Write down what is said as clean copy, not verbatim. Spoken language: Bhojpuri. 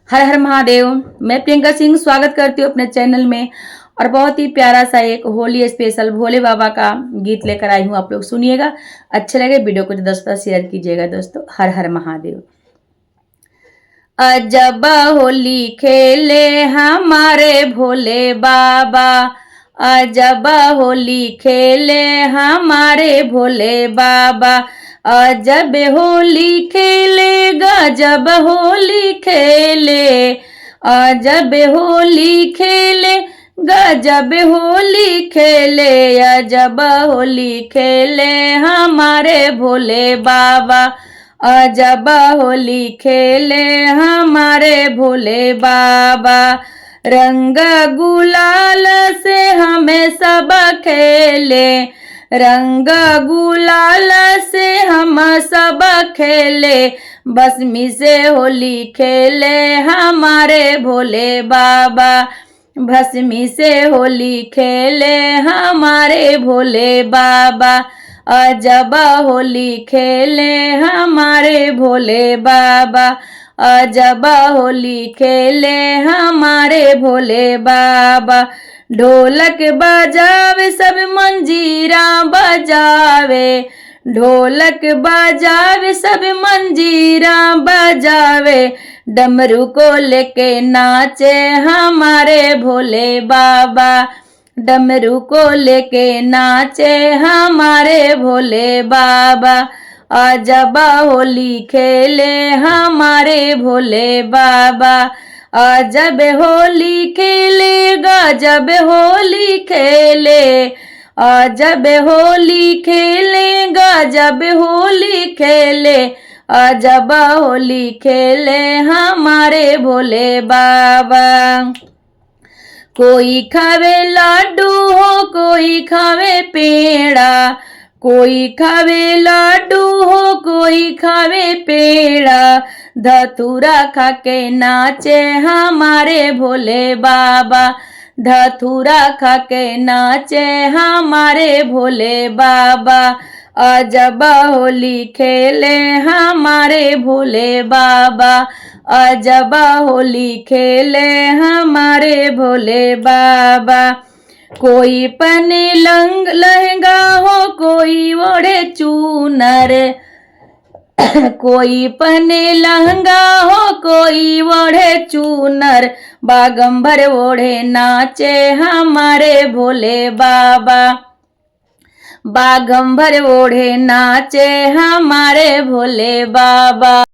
हर हर महादेव। मैं प्रियंका सिंह स्वागत करती हूँ अपने चैनल में और बहुत ही प्यारा सा एक होली स्पेशल भोले बाबा का गीत लेकर आई हूँ। आप लोग सुनिएगा, अच्छे लगे वीडियो को दोस्तों शेयर कीजिएगा। दोस्तों हर हर महादेव। अजब होली खेले हमारे भोले बाबा, अजब होली खेले हमारे भोले बाबा, अजब होली खेले गजब होली खेले, अजब होली खेले गजब होली खेले, अजब होली खेले हमारे भोले बाबा, अजब होली खेले हमारे भोले बाबा। रंग गुलाल से हमें सब खेले, रंग गुलाल से हम सब खेले, भस्मी से होली खेले हमारे भोले बाबा, भस्मी से होली खेले हमारे भोले बाबा, अजब होली खेले हमारे भोले बाबा, अजब होली खेले हमारे भोले बाबा। ढोलक बजावे सब मंजीरा बजावे, ढोलक बजावे सब मंजीरा बजावे, डमरू को लेके नाचे हमारे भोले बाबा, डमरू को लेके नाचे हमारे भोले बाबा, अजब होली खेले हमारे भोले बाबा, अजब होली खेले गजब होली खेले, अजब होली खेले गजब होली खेले, अजब होली खेले हमारे भोले बाबा। कोई खावे लाडू हो कोई खावे पेड़ा, कोई खावे लाडू हो कोई खावे पेड़ा, धतूरा खा के नाचे हमारे भोले बाबा, धतूरा खा के नाचे हमारे भोले बाबा, अजब होली खेले हमारे भोले बाबा, अजब होली खेले हमारे भोले बाबा। कोई पहने लहंगा हो कोई ओढ़े चूनर, कोई पहने लहंगा हो कोई ओढ़े चूनर, बागंबर ओढ़े नाचे हमारे भोले बाबा, बागंबर ओढ़े नाचे हमारे भोले बाबा।